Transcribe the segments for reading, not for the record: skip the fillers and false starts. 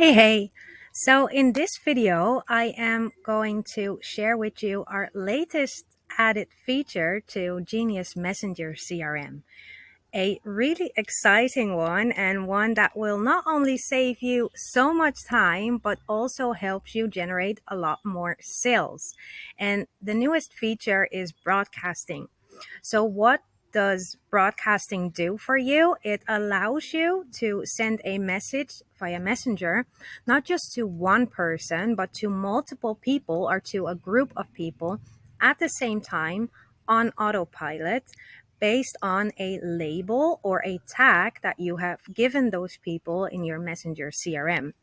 Hey. So in this video, I am going to share with you our latest added feature to Genius Messenger CRM. A really exciting one, and one that will not only save you so much time, but also helps you generate a lot more sales. And the newest feature is broadcasting. So, what does broadcasting do for you? It allows you to send a message via Messenger, not just to one person, but to multiple people or to a group of people at the same time on autopilot based on a label or a tag that you have given those people in your Messenger CRM.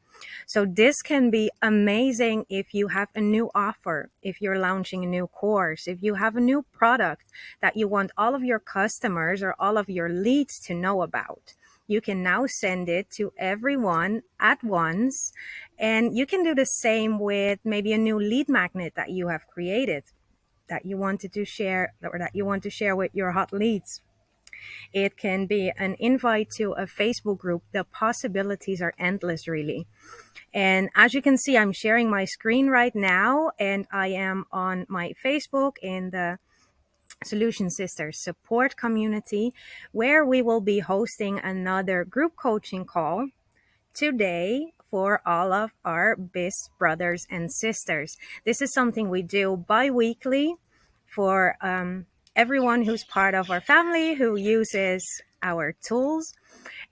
So this can be amazing if you have a new offer, if you're launching a new course, if you have a new product that you want all of your customers or all of your leads to know about. You can now send it to everyone at once. And you can do the same with maybe a new lead magnet that you have created that you wanted to share or that you want to share with your hot leads. It can be an invite to a Facebook group. The possibilities are endless, really. And as you can see, I'm sharing my screen right now, and I am on my Facebook in the Solution Sisters support community, where we will be hosting another group coaching call today for all of our BIS brothers and sisters. This is something we do bi-weekly for everyone who's part of our family who uses our tools.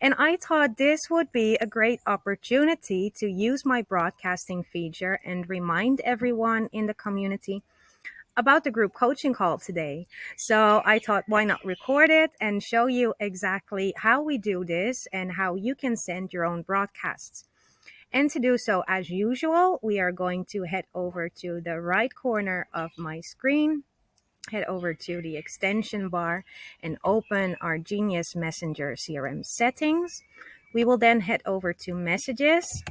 And I thought this would be a great opportunity to use my broadcasting feature and remind everyone in the community about the group coaching call today. So I thought, why not record it and show you exactly how we do this and how you can send your own broadcasts. And to do so, as usual, we are going to head over to the right corner of my screen, head over to the extension bar and open our Genius Messenger CRM settings. We will then head over to messages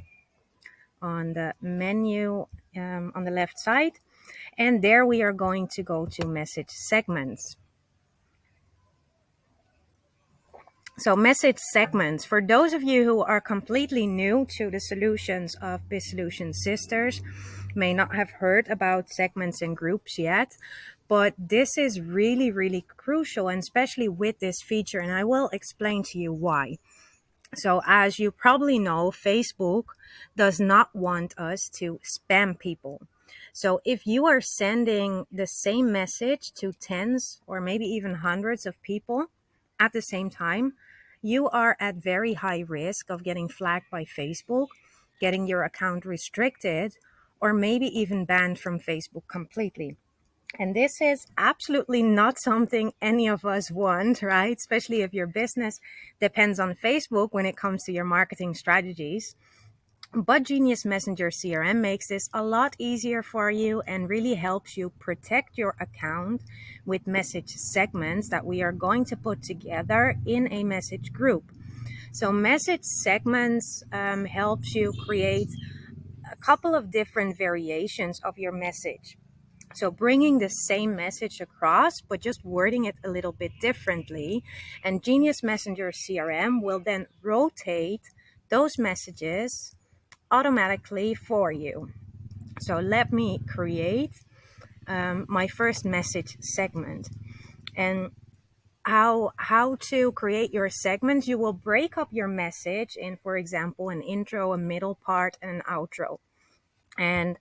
on the menu on the left side. And there we are going to go to message segments. So message segments, for those of you who are completely new to the solutions of Biz Solution Sisters, may not have heard about segments and groups yet, but this is really, really crucial, and especially with this feature, and I will explain to you why. So as you probably know, Facebook does not want us to spam people. So if you are sending the same message to tens or maybe even hundreds of people at the same time, you are at very high risk of getting flagged by Facebook, getting your account restricted, or maybe even banned from Facebook completely. And this is absolutely not something any of us want, right? Especially if your business depends on Facebook when it comes to your marketing strategies. But Genius Messenger CRM makes this a lot easier for you and really helps you protect your account with message segments that we are going to put together in a message group. So message segments helps you create a couple of different variations of your message. So bringing the same message across, but just wording it a little bit differently. And Genius Messenger CRM will then rotate those messages automatically for you. So let me create my first message segment. And how to create your segments, you will break up your message in, for example, an intro, a middle part, and an outro. And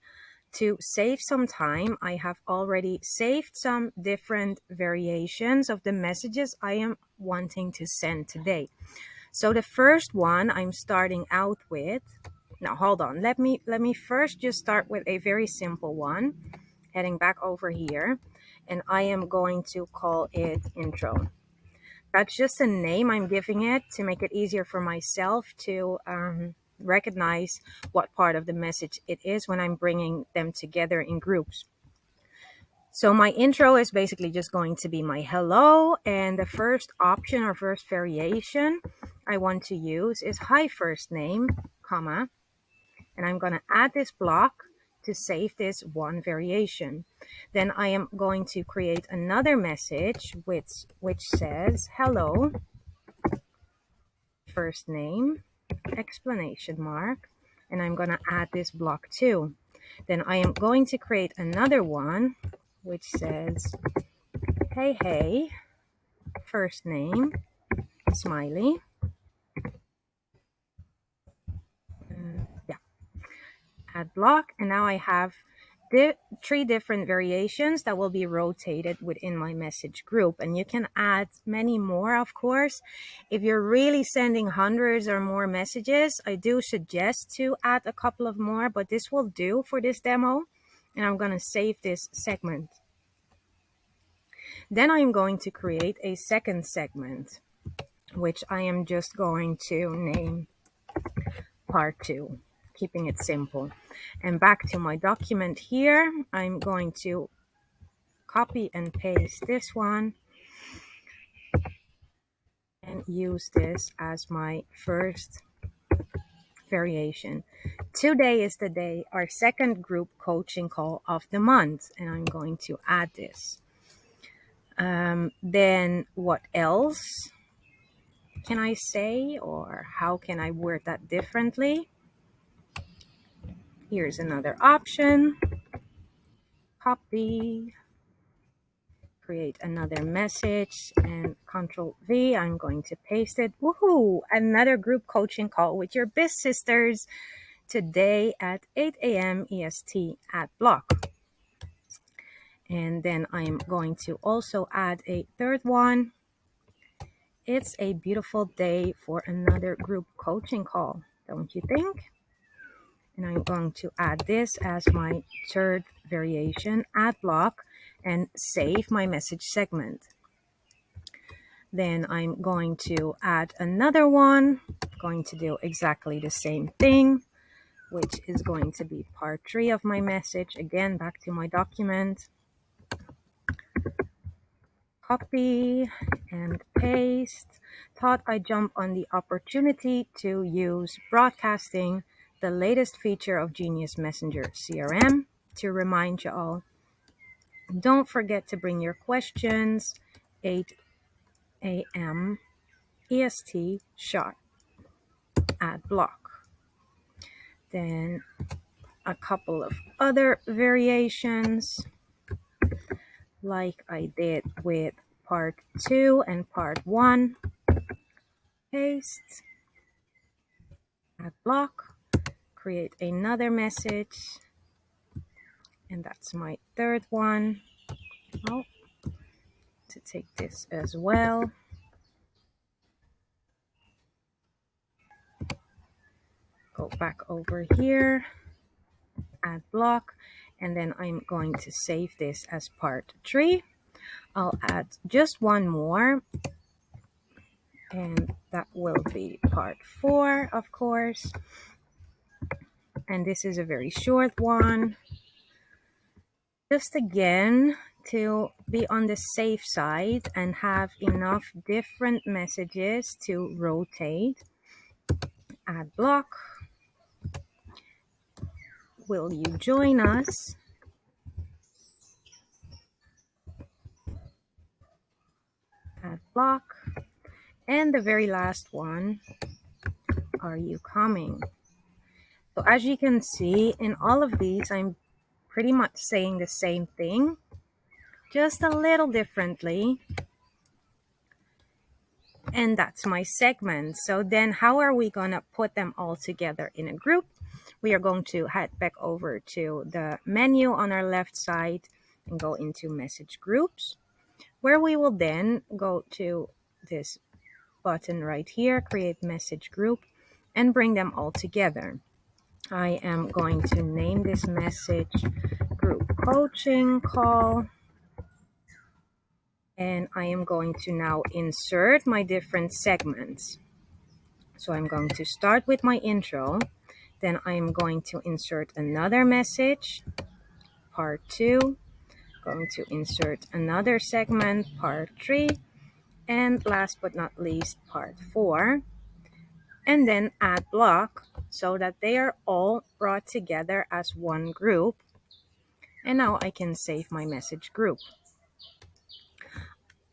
to save some time, I have already saved some different variations of the messages I am wanting to send today. So the first one I'm starting out with, now hold on, let me first just start with a very simple one, heading back over here, and I am going to call it intro. That's just a name I'm giving it to make it easier for myself to recognize what part of the message it is when I'm bringing them together in groups. So my intro is basically just going to be my hello, and the first option or first variation I want to use is hi first name, comma, and I'm going to add this block to save this one variation. Then I am going to create another message which says hello, first name, exclamation mark, and I'm going to add this block too. Then I am going to create another one which says, hey, hey, first name, smiley. Yeah, add block. And now I have the 3 different variations that will be rotated within my message group. And you can add many more, of course. If you're really sending hundreds or more messages, I do suggest to add a couple of more, but this will do for this demo. And I'm going to save this segment. Then I'm going to create a second segment, which I am just going to name part 2, keeping it simple. And back to my document here, I'm going to copy and paste this one and use this as my first variation. Today is the day, our second group coaching call of the month, and I'm going to add this. Then what else can I say, or how can I word that differently? Here's another option. Copy, create another message, and Control V. I'm going to paste it. Woohoo! Another group coaching call with your Biz Sisters today at 8 a.m. EST at Block. And then I'm going to also add a third one. It's a beautiful day for another group coaching call, don't you think? And I'm going to add this as my third variation, add block, and save my message segment. Then I'm going to add another one, going to do exactly the same thing, which is going to be part 3 of my message. Again, back to my document. Copy and paste. Thought I'd jump on the opportunity to use broadcasting, the latest feature of Genius Messenger CRM, to remind you all. Don't forget to bring your questions 8 a.m. EST sharp at Block. Then a couple of other variations like I did with part 2 and part 1. Paste, add block, create another message, and that's my third one. Oh, to take this as well. Go back over here, add block, and then I'm going to save this as part 3. I'll add just one more, and that will be part 4, of course. And this is a very short one. Just again, to be on the safe side and have enough different messages to rotate. Add block. Will you join us? Add block. And the very last one, are you coming? So as you can see, in all of these, I'm pretty much saying the same thing, just a little differently. And that's my segment. So then how are we going to put them all together in a group? We are going to head back over to the menu on our left side and go into message groups, where we will then go to this button right here, create message group, and bring them all together. I am going to name this message group coaching call. And I am going to now insert my different segments. So I'm going to start with my intro. Then I'm going to insert another message, part 2. Going to insert another segment, part 3. And last but not least, part 4. And then add block so that they are all brought together as one group. And now I can save my message group.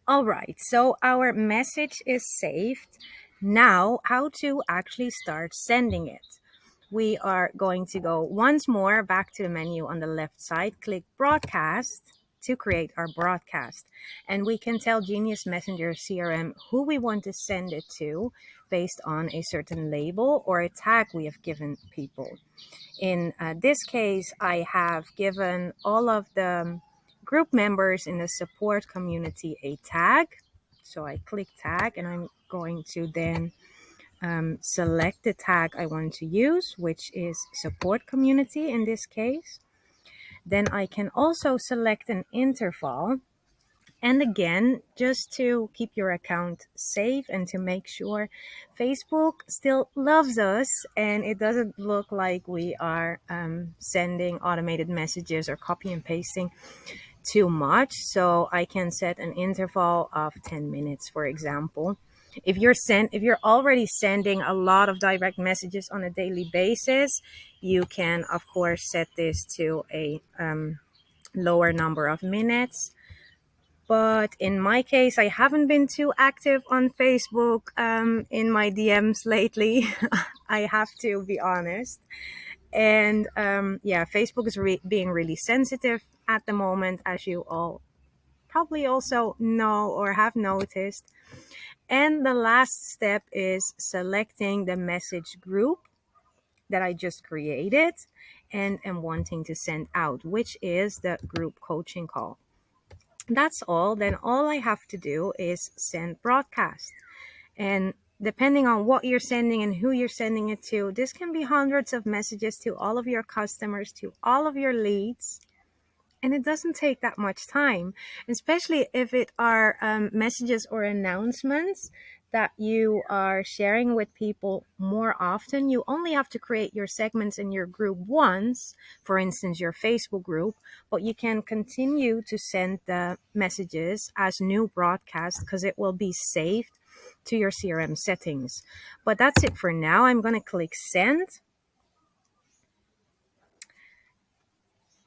All right, so our message is saved. Now, how to actually start sending it? we are going to go once more back to the menu on the left side, click broadcast to create our broadcast. And we can tell Genius Messenger CRM who we want to send it to based on a certain label or a tag we have given people. In this case, I have given all of the group members in the support community a tag. So I click tag and I'm going to then select the tag I want to use, which is support community in this case. Then I can also select an interval. And again, just to keep your account safe and to make sure Facebook still loves us and it doesn't look like we are sending automated messages or copy and pasting too much. So I can set an interval of 10 minutes, for example. If you're already sending a lot of direct messages on a daily basis, you can of course set this to a lower number of minutes. But in my case, I haven't been too active on Facebook in my DMs lately. I have to be honest. And yeah, Facebook is being really sensitive at the moment, as you all probably also know or have noticed. And the last step is selecting the message group that I just created and am wanting to send out, which is the group coaching call. That's all. Then all I have to do is send broadcast. And depending on what you're sending and who you're sending it to, this can be hundreds of messages to all of your customers, to all of your leads. And it doesn't take that much time, especially if it are messages or announcements that you are sharing with people more often. You only have to create your segments in your group once, for instance, your Facebook group, but you can continue to send the messages as new broadcasts because it will be saved to your CRM settings. But that's it for now. I'm going to click send.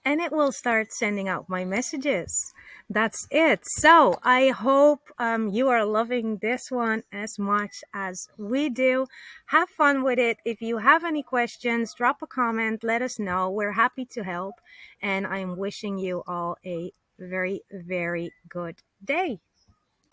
And it will start sending out my messages. That's it. So I hope you are loving this one as much as we do. Have fun with it. If you have any questions, drop a comment. Let us know. We're happy to help. And I'm wishing you all a very, very good day.